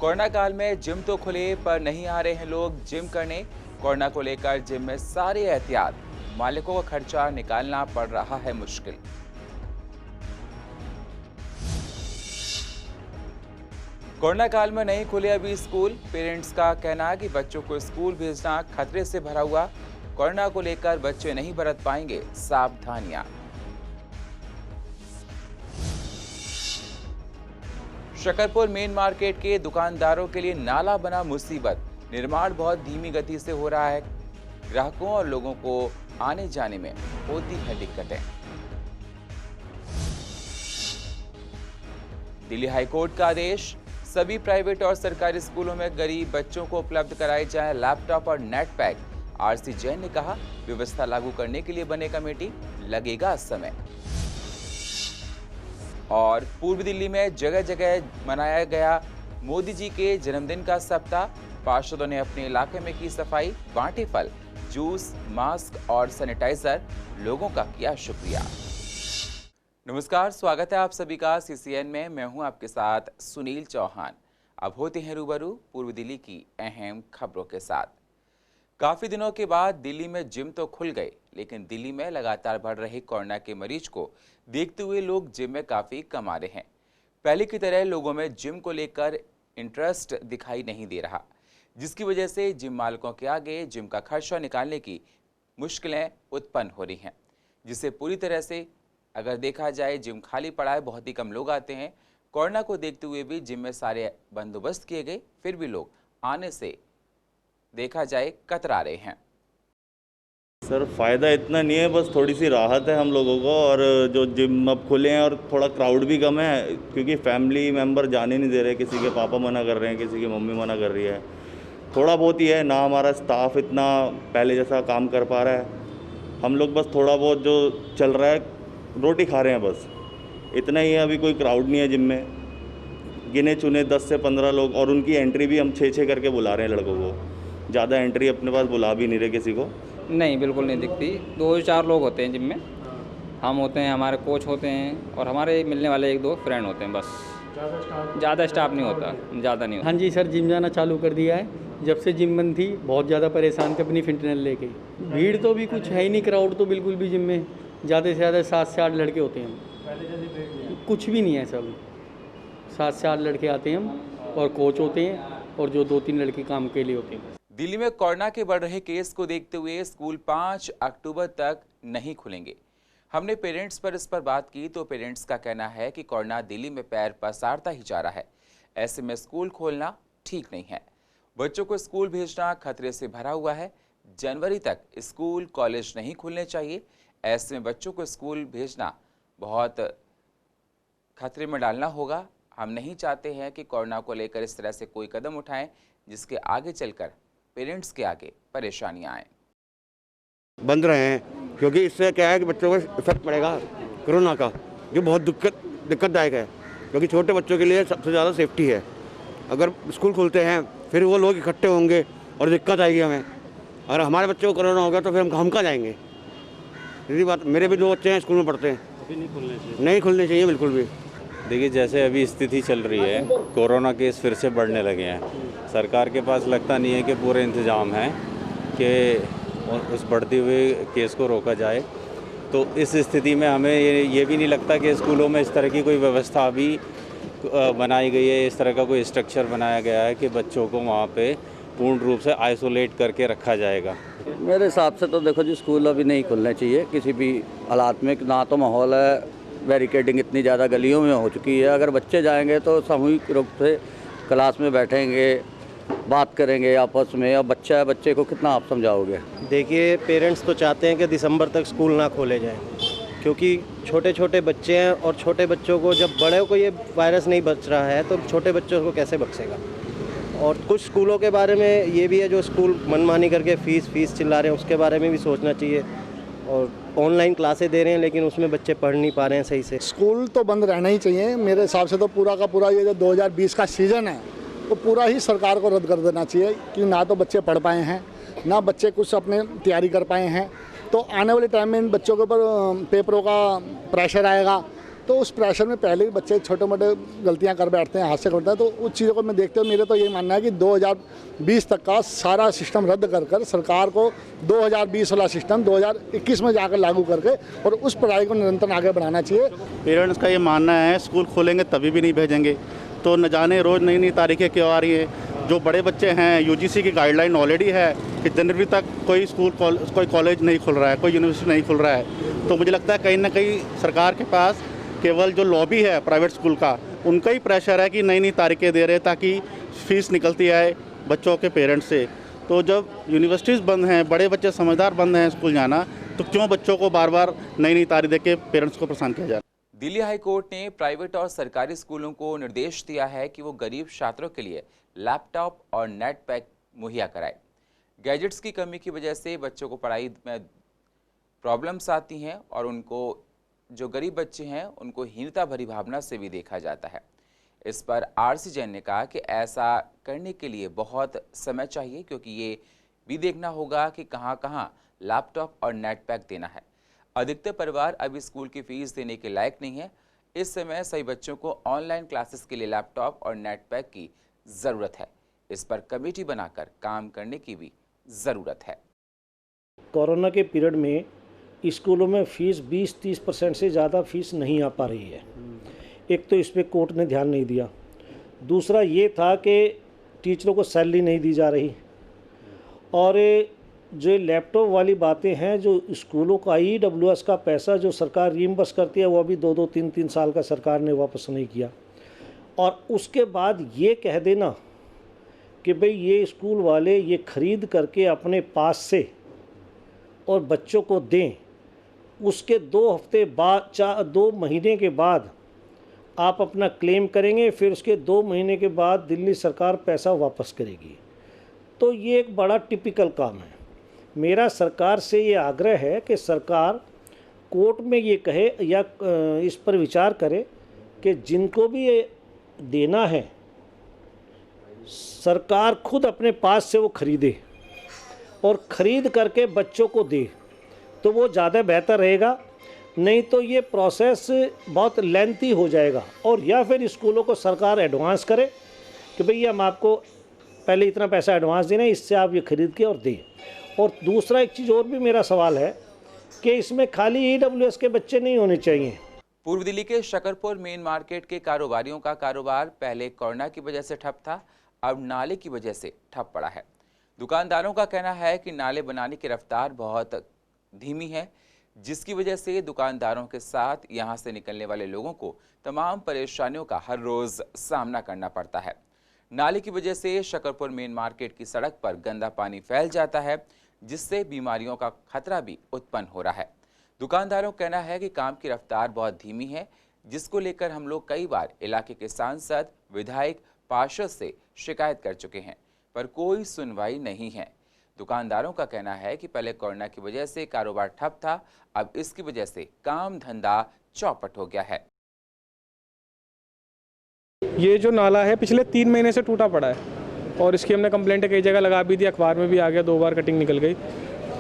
Corona काल में gym तो खुले पर नहीं आ रहे हैं लोग जिम करने। कोरोना को लेकर जिम में सारी एहतियात, मालिकों का खर्चा निकालना पड़ रहा है मुश्किल। कोरोना काल में नहीं खुले अभी स्कूल। पेरेंट्स का कहना है कि बच्चों को स्कूल भेजना खतरे से भरा हुआ। कोरोना को लेकर बच्चे नहीं बरत पाएंगे सावधानियां। शकरपुर मेन मार्केट के दुकानदारों के लिए नाला बना मुसीबत। निर्माण बहुत धीमी गति से हो रहा है। ग्राहकों और लोगों को आने जाने में होती है दिक्कतें। दिल्ली हाईकोर्ट का आदेश, सभी प्राइवेट और सरकारी स्कूलों में गरीब बच्चों को उपलब्ध कराए जाएं लैपटॉप और नेट पैक। आरसी जैन ने कहा, व्यवस्था लागू करने के लिए बने कमेटी, लगेगा समय। और पूर्व दिल्ली में जगह जगह मनाया गया मोदी जी के जन्मदिन का सप्ताह। पार्षदों ने अपने इलाके में की सफाई, बांटे फल, जूस, मास्क और सैनिटाइजर। लोगों का किया शुक्रिया। नमस्कार, स्वागत है आप सभी का सीसीएन में। मैं हूं आपके साथ सुनील चौहान। अब होते हैं रूबरू पूर्व दिल्ली की अहम खबरों के साथ। काफी दिनों के बाद दिल्ली में जिम तो खुल गए, लेकिन दिल्ली में लगातार बढ़ रहे कोरोना के मरीज को देखते हुए लोग जिम में काफी कम आ रहे हैं। पहले की तरह लोगों में जिम को लेकर इंटरेस्ट दिखाई नहीं दे रहा, जिसकी वजह से जिम मालिकों के आगे जिम का खर्चा निकालने की मुश्किलें उत्पन्न हो रही हैं। जिसे पूरी तरह से अगर देखा जाए, जिम खाली पड़ा है, बहुत ही कम लोग आते हैं। कोरोना को देखते हुए भी जिम में सारे बंदोबस्त किए गए, फिर भी लोग आने से देखा जाए कतरा रहे हैं। सर फ़ायदा इतना नहीं है, बस थोड़ी सी राहत है हम लोगों को। और जो जिम अब खुले हैं और थोड़ा क्राउड भी कम है, क्योंकि फैमिली मेंबर जाने नहीं दे रहे। किसी के पापा मना कर रहे हैं, किसी की मम्मी मना कर रही है। थोड़ा बहुत ही है ना, हमारा स्टाफ इतना पहले जैसा काम कर पा रहा है। हम लोग बस थोड़ा बहुत जो चल रहा है, रोटी खा रहे हैं, बस इतना ही है। अभी कोई क्राउड नहीं है जिम में, गिने चुने 10 से 15 लोग, और उनकी एंट्री भी हम 6-6 करके बुला रहे हैं लड़कों को। ज़्यादा एंट्री अपने पास बुला भी नहीं रहे किसी को। नहीं, बिल्कुल नहीं दिखती। 2-4 लोग होते हैं जिम में। हम होते हैं, हमारे कोच होते हैं और हमारे मिलने वाले 1-2 फ्रेंड होते हैं, बस। ज़्यादा स्टाफ नहीं होता, ज़्यादा नहीं होता। हाँ जी सर, जिम जाना चालू कर दिया है। जब से जिम बंद थी, बहुत ज़्यादा परेशान थे अपनी फिटनेस लेके। भीड़ तो भी कुछ है ही नहीं, क्राउड तो बिल्कुल भी जिम में ज़्यादा से ज़्यादा 7 से 8 लड़के होते हैं। कुछ भी नहीं है, सब 7 से 8 लड़के आते हैं हम, और कोच होते हैं, और जो 2-3 लड़के काम के लिए होते हैं। दिल्ली में कोरोना के बढ़ रहे केस को देखते हुए स्कूल 5 अक्टूबर तक नहीं खुलेंगे। हमने पेरेंट्स पर इस पर बात की तो पेरेंट्स का कहना है कि कोरोना दिल्ली में पैर पसारता ही जा रहा है। ऐसे में स्कूल खोलना ठीक नहीं है। बच्चों को स्कूल भेजना खतरे से भरा हुआ है। जनवरी तक स्कूल कॉलेज नहीं खुलने चाहिए। ऐसे में बच्चों को स्कूल भेजना बहुत खतरे में डालना होगा। हम नहीं चाहते हैं कि कोरोना को लेकर इस तरह से कोई कदम उठाएं जिसके आगे चलकर पेरेंट्स के आगे परेशानियां आए। बंद रहे हैं, क्योंकि इससे क्या है कि बच्चों को इफेक्ट पड़ेगा कोरोना का, जो बहुत दिक्कतदायक है। क्योंकि छोटे बच्चों के लिए सबसे ज़्यादा सेफ्टी है। अगर स्कूल खुलते हैं, फिर वो लोग इकट्ठे होंगे और दिक्कत आएगी हमें। अगर हमारे बच्चों को कोरोना होगा तो फिर हम कहाँ जाएंगे? यही बात। मेरे भी 2 बच्चे हैं, स्कूल में पढ़ते हैं। अभी नहीं खुलने चाहिए बिल्कुल भी। देखिए, जैसे अभी स्थिति चल रही है, कोरोना केस फिर से बढ़ने लगे हैं। सरकार के पास लगता नहीं है कि पूरे इंतजाम हैं कि उस बढ़ते हुए केस को रोका जाए। तो इस स्थिति में हमें ये भी नहीं लगता कि स्कूलों में इस तरह की कोई व्यवस्था अभी बनाई गई है, इस तरह का कोई स्ट्रक्चर बनाया गया है कि बच्चों को वहाँ पे पूर्ण रूप से आइसोलेट करके रखा जाएगा। मेरे हिसाब से तो देखो जी, स्कूल अभी नहीं खुलने चाहिए किसी भी हालात में। ना तो माहौल है, बैरिकेडिंग इतनी ज़्यादा गलियों में हो चुकी है। अगर बच्चे जाएंगे तो सामूहिक रूप से क्लास में बैठेंगे, बात करेंगे आपस में। अब बच्चा है, बच्चे को कितना आप समझाओगे? देखिए, पेरेंट्स तो चाहते हैं कि दिसंबर तक स्कूल ना खोले जाएं, क्योंकि छोटे छोटे बच्चे हैं, और छोटे बच्चों को, जब बड़े को ये वायरस नहीं बच रहा है तो छोटे बच्चों को कैसे बख्शेगा। और कुछ स्कूलों के बारे में ये भी है, जो स्कूल मनमानी करके फीस चिल्ला रहे हैं, उसके बारे में भी सोचना चाहिए। और ऑनलाइन क्लासें दे रहे हैं, लेकिन उसमें बच्चे पढ़ नहीं पा रहे हैं सही से। स्कूल तो बंद रहना ही चाहिए मेरे हिसाब से। तो पूरा का पूरा ये जो 2020 का सीज़न है, वो पूरा ही सरकार को रद्द कर देना चाहिए, कि ना तो बच्चे पढ़ पाए हैं, ना बच्चे कुछ अपने तैयारी कर पाए हैं। तो आने वाले टाइम में इन बच्चों के ऊपर पेपरों का प्रेशर आएगा, तो उस प्रेशर में पहले भी बच्चे छोटे मोटे गलतियां कर बैठते हैं, हाथ से करते हैं। तो उस चीज़ों को मैं देखते हुए मेरा तो यही मानना है कि 2020 तक का सारा सिस्टम रद्द कर सरकार को 2020 वाला सिस्टम 2021 में जाकर लागू करके और उस पढ़ाई को निरंतर आगे बढ़ाना चाहिए। पेरेंट्स का ये मानना है स्कूल खोलेंगे तभी भी नहीं भेजेंगे, तो न जाने रोज़ नई नई तारीखें क्यों आ रही है। जो बड़े बच्चे हैं यूजीसी की गाइडलाइन ऑलरेडी है कि जनवरी तक कोई स्कूल कोई कॉलेज नहीं खुल रहा है, कोई यूनिवर्सिटी नहीं खुल रहा है। तो मुझे लगता है कहीं ना कहीं सरकार के पास केवल जो लॉबी है प्राइवेट स्कूल का, उनका ही प्रेशर है कि नई नई तारीखें दे रहे ताकि फ़ीस निकलती आए बच्चों के पेरेंट्स से। तो जब यूनिवर्सिटीज़ बंद हैं, बड़े बच्चे समझदार बंद हैं स्कूल जाना, तो क्यों बच्चों को बार बार नई नई तारीख दे के पेरेंट्स को परेशान किया जाए। दिल्ली हाई कोर्ट ने प्राइवेट और सरकारी स्कूलों को निर्देश दिया है कि वो गरीब छात्रों के लिए लैपटॉप और नेट पैक मुहैया कराए। गैजेट्स की कमी की वजह से बच्चों को पढ़ाई में प्रॉब्लम्स आती हैं और उनको जो गरीब बच्चे हैं उनको हीनता भरी भावना से भी देखा जाता है। इस पर आरसी जैन ने कहा कि ऐसा करने के लिए बहुत समय चाहिए, क्योंकि ये भी देखना होगा कि कहां कहां लैपटॉप और नेट पैक देना है। अधिकतर परिवार अभी स्कूल की फीस देने के लायक नहीं है। इस समय सभी बच्चों को ऑनलाइन क्लासेस के लिए लैपटॉप और नेट पैक की ज़रूरत है। इस पर कमेटी बनाकर काम करने की भी ज़रूरत है। कोरोना के पीरियड में स्कूलों में फ़ीस 20-30% से ज़्यादा फ़ीस नहीं आ पा रही है। एक तो इस पर कोर्ट ने ध्यान नहीं दिया, दूसरा ये था कि टीचरों को सैलरी नहीं दी जा रही, और जो लैपटॉप वाली बातें हैं, जो स्कूलों का EWS का पैसा जो सरकार रीइंबर्स करती है वो अभी 2-2, 3-3 साल का सरकार ने वापस नहीं किया। और उसके बाद ये कह देना कि भाई ये स्कूल वाले ये ख़रीद करके अपने पास से और बच्चों को दें, उसके 2 हफ्ते बाद 2 महीने के बाद आप अपना क्लेम करेंगे, फिर उसके 2 महीने के बाद दिल्ली सरकार पैसा वापस करेगी। तो ये एक बड़ा टिपिकल काम है। मेरा सरकार से ये आग्रह है कि सरकार कोर्ट में ये कहे या इस पर विचार करे कि जिनको भी ये देना है सरकार खुद अपने पास से वो ख़रीदे और ख़रीद करके बच्चों को दे, तो वो ज़्यादा बेहतर रहेगा। नहीं तो ये प्रोसेस बहुत लेंथी हो जाएगा। और या फिर स्कूलों को सरकार एडवांस करे कि भई हम आपको पहले इतना पैसा एडवांस देना है, इससे आप ये ख़रीद के और दें। और दूसरा एक चीज़ और भी मेरा सवाल है कि इसमें खाली EWS के बच्चे नहीं होने चाहिए। पूर्व दिल्ली के शकरपुर मेन मार्केट के कारोबारियों का कारोबार पहले कोरोना की वजह से ठप था, अब नाले की वजह से ठप पड़ा है। दुकानदारों का कहना है कि नाले बनाने की रफ्तार बहुत धीमी है, जिसकी वजह से दुकानदारों के साथ यहां से निकलने वाले लोगों को तमाम परेशानियों का हर रोज सामना करना पड़ता है। नाले की वजह से शकरपुर मेन मार्केट की सड़क पर गंदा पानी फैल जाता है, जिससे बीमारियों का खतरा भी उत्पन्न हो रहा है। दुकानदारों का कहना है कि काम की रफ्तार बहुत धीमी है, जिसको लेकर हम लोग कई बार इलाके के सांसद, विधायक, पार्षद से शिकायत कर चुके हैं, पर कोई सुनवाई नहीं है। दुकानदारों का कहना है कि पहले कोरोना की वजह से कारोबार ठप था, अब इसकी वजह से काम धंधा चौपट हो गया है। ये जो नाला है पिछले 3 महीने से टूटा पड़ा है और इसकी हमने कंप्लेंट कई जगह लगा भी दी, अखबार में भी आ गया, 2 बार कटिंग निकल गई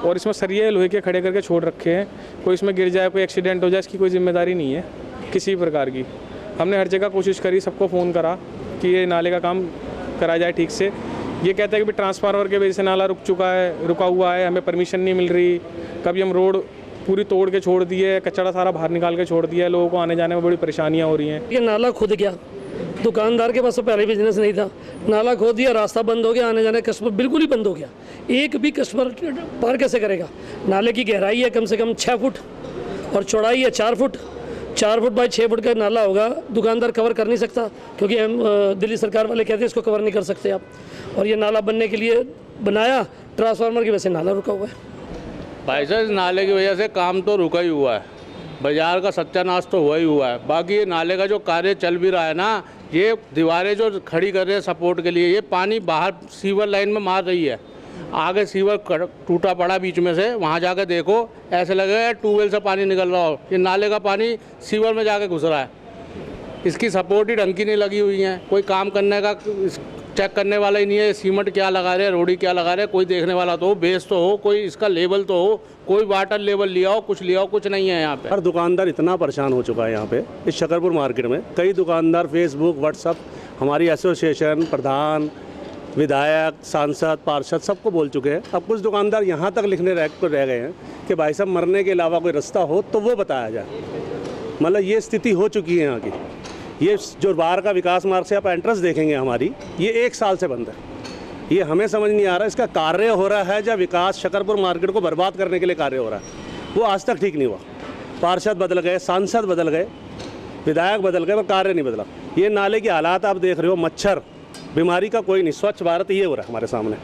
और इसमें सरिये लोहे के खड़े करके छोड़ रखे हैं। कोई इसमें गिर जाए, कोई एक्सीडेंट हो जाए, इसकी कोई जिम्मेदारी नहीं है किसी प्रकार की। हमने हर जगह कोशिश करी, सबको फ़ोन करा कि ये नाले का काम करा जाए ठीक से। ये कहते हैं कि ट्रांसफार्मर के वजह से नाला रुका हुआ है, हमें परमिशन नहीं मिल रही। कभी हम रोड पूरी तोड़ के छोड़ दी है, कचरा सारा बाहर निकाल के छोड़ दिया है, लोगों को आने जाने में बड़ी परेशानियाँ हो रही हैं। ये नाला खुद गया, दुकानदार के पास तो पहले बिजनेस नहीं था, नाला खोद दिया, रास्ता बंद हो गया, आने जाने कस्टमर बिल्कुल ही बंद हो गया। एक भी कस्टमर पार कैसे करेगा? नाले की गहराई है कम से कम 6 फुट और चौड़ाई है 4 फुट, 4 फुट बाई 6 फुट का नाला होगा। दुकानदार कवर कर नहीं सकता क्योंकि हम दिल्ली सरकार वाले कहते हैं इसको कवर नहीं कर सकते आप। और ये नाला बनने के लिए बनाया, ट्रांसफार्मर की वजह से नाला रुका हुआ है। भाई साहब, इस नाले की वजह से काम तो रुका ही हुआ है, बाजार का सत्यानाश तो हुआ ही हुआ है। बाकी ये नाले का जो कार्य चल भी रहा है ना, ये दीवारें जो खड़ी कर रहे हैं सपोर्ट के लिए, ये पानी बाहर सीवर लाइन में मार रही है। आगे सीवर टूटा पड़ा बीच में से, वहाँ जाकर देखो ऐसे लगेगा ट्यूबवेल से पानी निकल रहा हो। ये नाले का पानी सीवर में जाके घुस रहा है, इसकी सपोर्ट ही ढंग की नहीं लगी हुई है। कोई काम करने का चेक करने वाला ही नहीं है, सीमेंट क्या लगा रहे हैं, रोड़ी क्या लगा रहे हैं, कोई देखने वाला तो हो, बेस तो हो, कोई इसका लेवल तो हो, कोई वाटर लेवल लिया हो, कुछ लिया हो, कुछ नहीं है यहाँ पे। हर दुकानदार इतना परेशान हो चुका है यहाँ पे इस शकरपुर मार्केट में। कई दुकानदार फेसबुक, व्हाट्सअप, हमारी एसोसिएशन, प्रधान, विधायक, सांसद, पार्षद सबको बोल चुके हैं। अब कुछ दुकानदार यहाँ तक लिखने रह गए हैं कि भाई साहब मरने के अलावा कोई रास्ता हो तो वो बताया जाए। मतलब ये स्थिति हो चुकी है यहाँ की। ये जो बाहर का विकास मार्ग से आप एंट्रेंस देखेंगे हमारी, ये 1 साल से बंद है। ये हमें समझ नहीं आ रहा इसका कार्य हो रहा है या विकास शकरपुर मार्केट को बर्बाद करने के लिए कार्य हो रहा है। वो आज तक ठीक नहीं हुआ। पार्षद बदल गए, सांसद बदल गए, विधायक बदल गए, पर कार्य नहीं बदला। ये नाले की हालात आप देख रहे हो, मच्छर, बीमारी का कोई नहीं। स्वच्छ भारत ये हो रहा है हमारे सामने।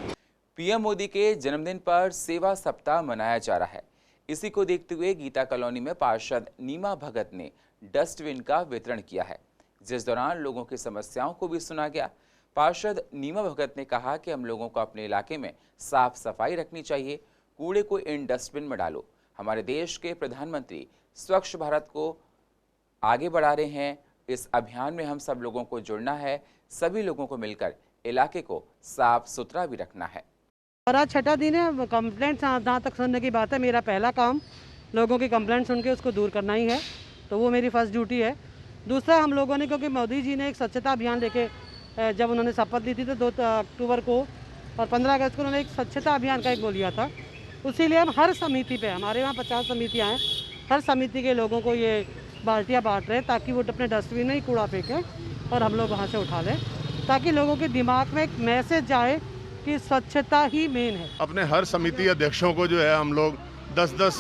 पीएम मोदी के जन्मदिन पर सेवा सप्ताह मनाया जा रहा है। इसी को देखते हुए गीता कॉलोनी में पार्षद नीमा भगत ने डस्टबिन का वितरण किया है, जिस दौरान लोगों की समस्याओं को भी सुना गया। पार्षद नीमा भगत ने कहा कि हम लोगों को अपने इलाके में साफ सफाई रखनी चाहिए, कूड़े को इन डस्टबिन में डालो। हमारे देश के प्रधानमंत्री स्वच्छ भारत को आगे बढ़ा रहे हैं। इस अभियान में हम सब लोगों को जुड़ना है, सभी लोगों को मिलकर इलाके को साफ सुथरा भी रखना है। और आज छठा दिन है। कंप्लेंट्स जहाँ तक सुनने की बात है, मेरा पहला काम लोगों की कंप्लेंट सुन के उसको दूर करना ही है, तो वो मेरी फर्स्ट ड्यूटी है। दूसरा, हम लोगों ने, क्योंकि मोदी जी ने एक स्वच्छता अभियान लेके जब उन्होंने शपथ ली थी तो 2 अक्टूबर को और 15 अगस्त को उन्होंने एक स्वच्छता अभियान का एक वो लिया था। उसी लिए हम हर समिति पे, हमारे वहाँ 50 समितियाँ हैं, हर समिति के लोगों को ये बाल्टियाँ बांट रहे हैं ताकि वो अपने डस्टबिन में ही कूड़ा फेंकें और हम लोग वहाँ से उठा लें, ताकि लोगों के दिमाग में एक मैसेज जाए कि स्वच्छता ही मेन है। अपने हर समिति अध्यक्षों को जो है हम लोग 10-10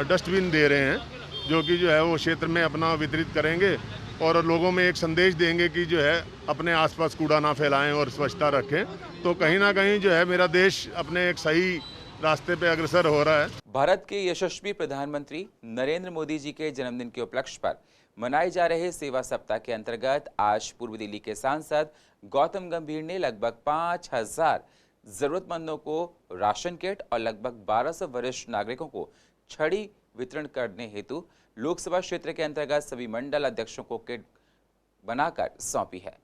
डस्टबिन दे रहे हैं, जो कि जो है वो क्षेत्र में अपना वितरित करेंगे और लोगों में एक संदेश देंगे कि जो है अपने आसपास कूड़ा ना फैलाएं और स्वच्छता रखें। तो कहीं ना कहीं जो है मेरा देश अपने एक सही रास्ते पे अग्रसर हो रहा है। भारत के यशस्वी प्रधानमंत्री नरेंद्र मोदी जी के जन्मदिन के उपलक्ष्य पर मनाए जा रहे सेवा सप्ताह के अंतर्गत आज पूर्व दिल्ली के सांसद गौतम गंभीर ने लगभग 5000 जरूरतमंदों को राशन किट और लगभग 1200 वरिष्ठ नागरिकों को छड़ी वितरण करने हेतु लोकसभा क्षेत्र के अंतर्गत सभी मंडल अध्यक्षों को किट बनाकर सौंपी है।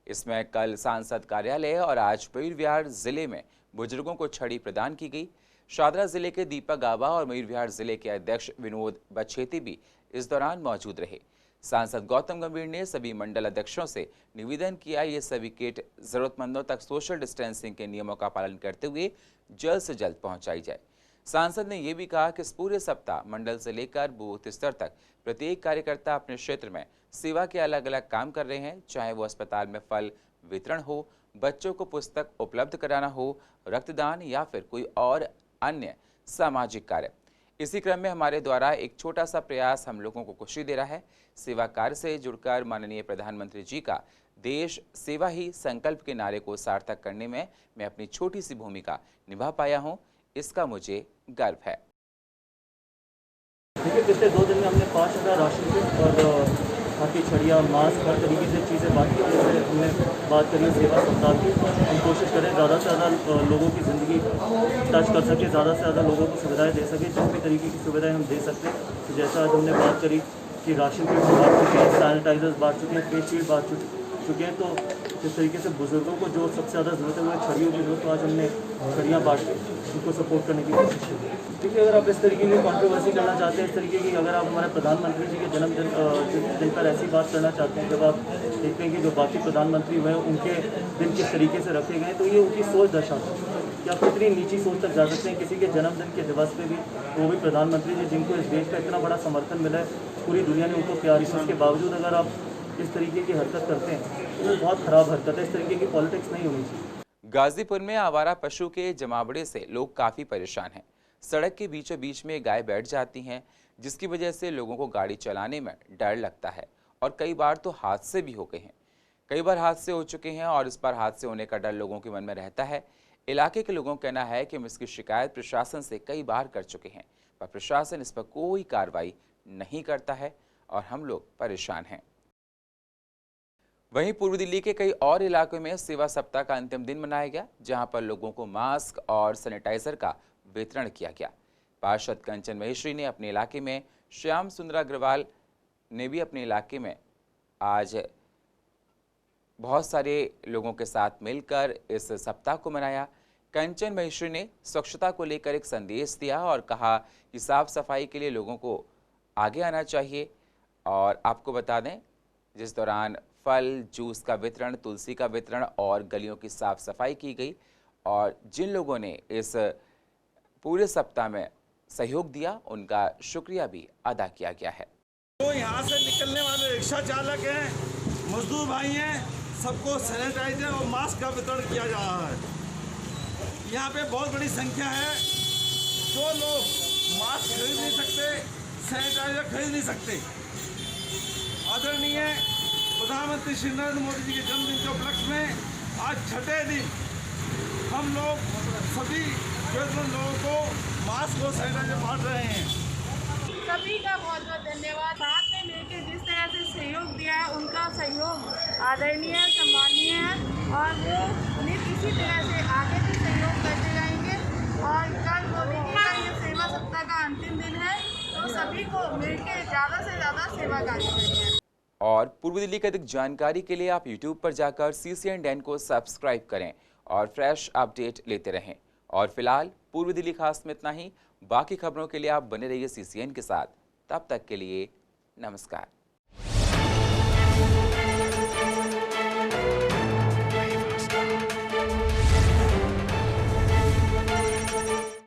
इसमें कल सांसद कार्यालय और आज मयूर विहार जिले में बुजुर्गों को छड़ी प्रदान की गई। शादरा जिले के दीपक गाबा और मयूर विहार जिले के अध्यक्ष विनोद बछेती भी इस दौरान मौजूद रहे। सांसद गौतम गंभीर ने सभी मंडल अध्यक्षों से निवेदन किया ये सभी किट जरूरतमंदों तक सोशल डिस्टेंसिंग के नियमों का पालन करते हुए जल्द से जल्द पहुंचाई जाए। सांसद ने यह भी कहा कि इस पूरे सप्ताह मंडल से लेकर बूथ स्तर तक प्रत्येक कार्यकर्ता अपने क्षेत्र में सेवा के अलग अलग काम कर रहे हैं, चाहे वो अस्पताल में फल वितरण हो, बच्चों को पुस्तक उपलब्ध कराना हो, रक्तदान या फिर कोई और अन्य सामाजिक कार्य। इसी क्रम में हमारे द्वारा एक छोटा सा प्रयास हम लोगों को खुशी दे रहा है। सेवा कार्य से जुड़कर माननीय प्रधानमंत्री जी का देश सेवा ही संकल्प के नारे को सार्थक करने में मैं अपनी छोटी सी भूमिका निभा पाया हूं, इसका मुझे गर्व है। देखिए, पिछले 2 दिन में हमने 5000 राशन किट और बाकी छड़ियाँ, मास्क, हर तरीके से चीज़ें बांटी। जैसे हमने बात करी सेवा सप्ताह की, हम कोशिश करें ज़्यादा से ज़्यादा लोगों की ज़िंदगी टच कर सके, ज़्यादा से ज़्यादा लोगों को सुविधाएं दे सके, जिस भी तरीके की सुविधाएं हम दे सकते हैं। तो जैसा आज हमने बात करी कि राशन किट बांट चुके हैं, सैनिटाइजर्स बांट चुके हैं, फेस शील्ड बांट चुके हैं, तो जिस तरीके से बुजुर्गों को जो सबसे ज़्यादा ज़रूरत है वो छड़ियों की ज़रूरत, तो आज हमने छड़ियाँ बांट के उनको सपोर्ट करने की कोशिश की। देखिए, अगर आप इस तरीके की कंट्रोवर्सी करना चाहते हैं, इस तरीके की, अगर आप हमारे प्रधानमंत्री जी के जन्मदिन पर ऐसी बात करना चाहते हैं, जब आप देखते हैं कि जो बाकी प्रधानमंत्री हुए हैं उनके दिन किस तरीके से रखे गए, तो ये उनकी सोच दर्शाता है कि आप कितनी नीची सोच तक जा सकते हैं। किसी के जन्मदिन के दिवस पे भी, वो भी प्रधानमंत्री जी जिनको इस देश का इतना बड़ा समर्थन मिला है, पूरी दुनिया ने उनको प्यार की, उसके बावजूद अगर आप इस तरीके की हरकत करते हैं तो वो बहुत ख़राब हरकत है। इस तरीके की पॉलिटिक्स नहीं होनी चाहिए। गाजीपुर में आवारा पशु के जमावड़े से लोग काफ़ी परेशान हैं। सड़क के बीचों बीच में गाय बैठ जाती हैं, जिसकी वजह से लोगों को गाड़ी चलाने में डर लगता है और कई बार तो हादसे भी हो गए हैं। कई बार हादसे हो चुके हैं और इस बार हादसे होने का डर लोगों के मन में रहता है। इलाके के लोगों का कहना है कि हम इसकी शिकायत प्रशासन से कई बार कर चुके हैं, पर प्रशासन इस पर कोई कार्रवाई नहीं करता है और हम लोग परेशान हैं। वहीं पूर्व दिल्ली के कई और इलाकों में सेवा सप्ताह का अंतिम दिन मनाया गया, जहां पर लोगों को मास्क और सैनिटाइजर का वितरण किया गया। पार्षद कंचन महेश्वरी ने अपने इलाके में, श्याम सुंदर अग्रवाल ने भी अपने इलाके में आज बहुत सारे लोगों के साथ मिलकर इस सप्ताह को मनाया। कंचन महेश्वरी ने स्वच्छता को लेकर एक संदेश दिया और कहा कि साफ सफाई के लिए लोगों को आगे आना चाहिए। और आपको बता दें, जिस दौरान फल, जूस का वितरण, तुलसी का वितरण और गलियों की साफ सफाई की गई और जिन लोगों ने इस पूरे सप्ताह में सहयोग दिया उनका शुक्रिया भी अदा किया गया है। तो यहाँ से निकलने वाले रिक्शा चालक हैं, मजदूर भाई हैं, सबको सैनिटाइजर और मास्क का वितरण किया जा रहा है। यहाँ पे बहुत बड़ी संख्या है। जो लोग मास्क खरीद नहीं सकते, सैनिटाइजर खरीद नहीं सकते, आदरणीय प्रधानमंत्री श्री नरेंद्र मोदी जी के जन्मदिन के उपलक्ष्य में आज छठे दिन हम लोग सभी जरूरतमंद लोगों को मास्क और सैनिटाइजर बांट रहे हैं। सभी का बहुत बहुत धन्यवाद। साथ में मिलकर जिस तरह से सहयोग दिया है, उनका सहयोग आदरणीय है, सम्मानीय है और वो उन्हें किसी तरह से आगे भी सहयोग करते रहेंगे। और कल मोदी जी का ये सेवा सप्ताह का अंतिम दिन है, तो सभी को मिलकर ज़्यादा से ज़्यादा सेवा कार्य करेंगे। और पूर्व दिल्ली की अधिक जानकारी के लिए आप YouTube पर जाकर CCN को सब्सक्राइब करें और फ्रेश अपडेट लेते रहें। और फिलहाल पूर्व दिल्ली खास में इतना ही। बाकी खबरों के लिए आप बने रहिए CCN के साथ। तब तक के लिए नमस्कार।